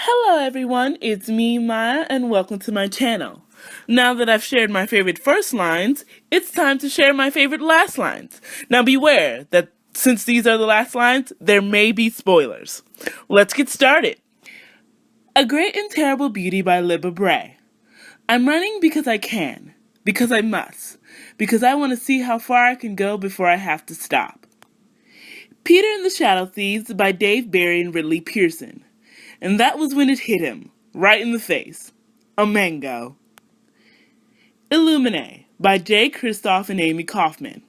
Hello everyone, it's me, Maya, and welcome to my channel. Now that I've shared my favorite first lines, it's time to share my favorite last lines. Now beware that since these are the last lines, there may be spoilers. Let's get started. A Great and Terrible Beauty by Libba Bray. I'm running because I can, because I must, because I want to see how far I can go before I have to stop. Peter and the Shadow Thieves by Dave Barry and Ridley Pearson. And that was when it hit him, right in the face. A mango. Illumine by Jay Kristoff and Amy Kaufman.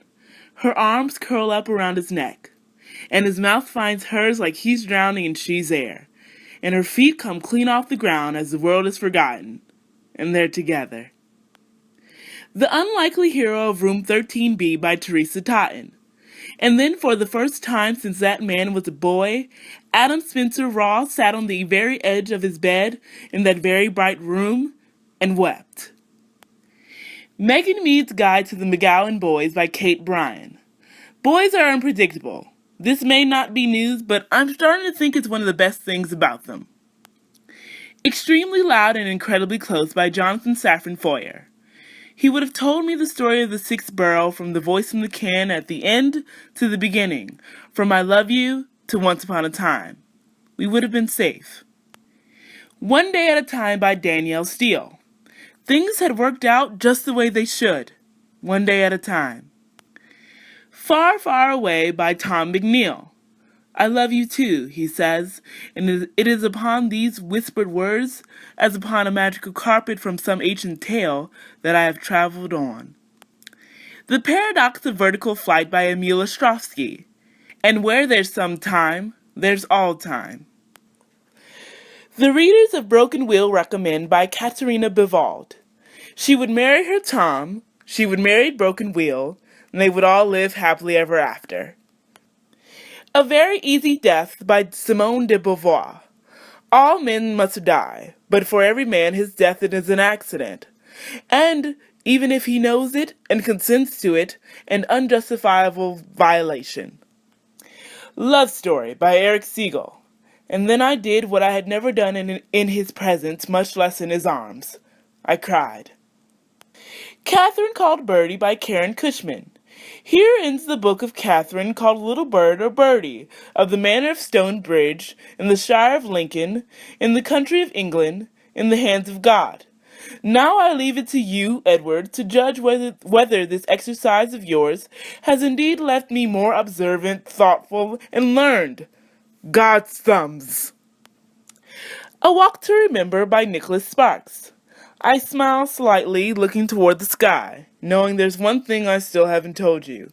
Her arms curl up around his neck, and his mouth finds hers like he's drowning and she's air, and her feet come clean off the ground as the world is forgotten, and they're together. The Unlikely Hero of Room 13B by Teresa Totten. And then for the first time since that man was a boy, Adam Spencer Ross sat on the very edge of his bed in that very bright room and wept. Megan Mead's Guide to the McGowan Boys by Kate Bryan. Boys are unpredictable. This may not be news, but I'm starting to think it's one of the best things about them. Extremely Loud and Incredibly Close by Jonathan Safran Foer. He would have told me the story of the sixth borough from the voice in the can at the end to the beginning, from I Love You to Once Upon a Time. We would have been safe. One Day at a Time by Danielle Steele. Things had worked out just the way they should, one day at a time. Far, Far Away by Tom McNeil. I love you too, he says, and it is upon these whispered words, as upon a magical carpet from some ancient tale, that I have traveled on. The Paradox of Vertical Flight by Emil Ostrovsky. And where there's some time, there's all time. The readers of Broken Wheel recommend by Katerina Bivald. She would marry her Tom, she would marry Broken Wheel, and they would all live happily ever after. A Very Easy Death by Simone de Beauvoir. All men must die, but for every man his death is an accident. And, even if he knows it and consents to it, an unjustifiable violation. Love Story by Eric Siegel. And then I did what I had never done in his presence, much less in his arms. I cried. Catherine Called Birdie by Karen Cushman. Here ends the book of Catherine called Little Bird or Birdie, of the manor of Stonebridge, in the shire of Lincoln, in the country of England, in the hands of God. Now I leave it to you, Edward, to judge whether this exercise of yours has indeed left me more observant, thoughtful, and learned. God's thumbs. A Walk to Remember by Nicholas Sparks. I smile slightly, looking toward the sky, knowing there's one thing I still haven't told you.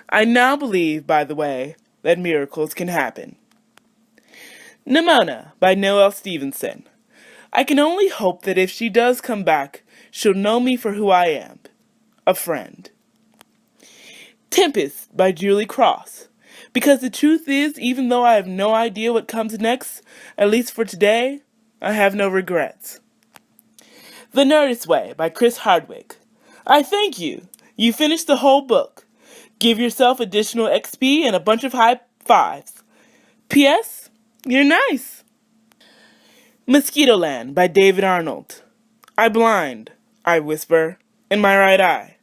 I now believe, by the way, that miracles can happen. Nimona by Noelle Stevenson. I can only hope that if she does come back, she'll know me for who I am, a friend. Tempest by Julie Cross. Because the truth is, even though I have no idea what comes next, at least for today, I have no regrets. The Nerdist Way by Chris Hardwick. I thank you. You finished the whole book. Give yourself additional XP and a bunch of high fives. P.S. You're nice. Mosquitoland by David Arnold. I blind, I whisper, in my right eye,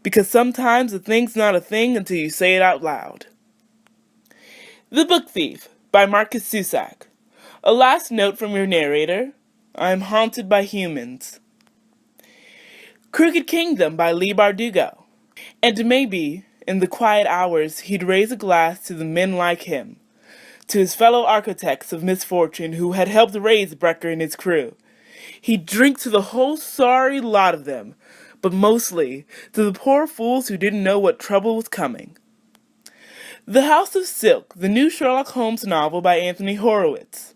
because sometimes a thing's not a thing until you say it out loud. The Book Thief by Marcus Zusak. A last note from your narrator. I am haunted by humans. Crooked Kingdom by Lee Bardugo. And maybe, in the quiet hours, he'd raise a glass to the men like him, to his fellow architects of misfortune who had helped raise Brecker and his crew. He'd drink to the whole sorry lot of them, but mostly to the poor fools who didn't know what trouble was coming. The House of Silk, the new Sherlock Holmes novel by Anthony Horowitz.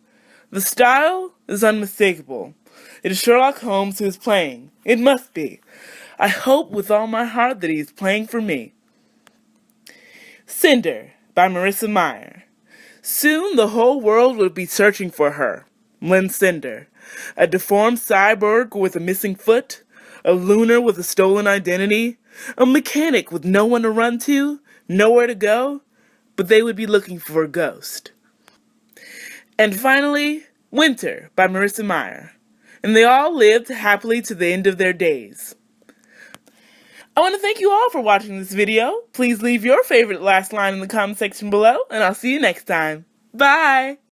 The style is unmistakable. It is Sherlock Holmes who is playing. It must be. I hope with all my heart that he is playing for me. Cinder by Marissa Meyer. Soon the whole world will be searching for her, Lynn Cinder, a deformed cyborg with a missing foot, a lunar with a stolen identity, a mechanic with no one to run to, nowhere to go, but they would be looking for a ghost. And finally, Winter by Marissa Meyer. And they all lived happily to the end of their days. I want to thank you all for watching this video. Please leave your favorite last line in the comment section below, and I'll see you next time. Bye!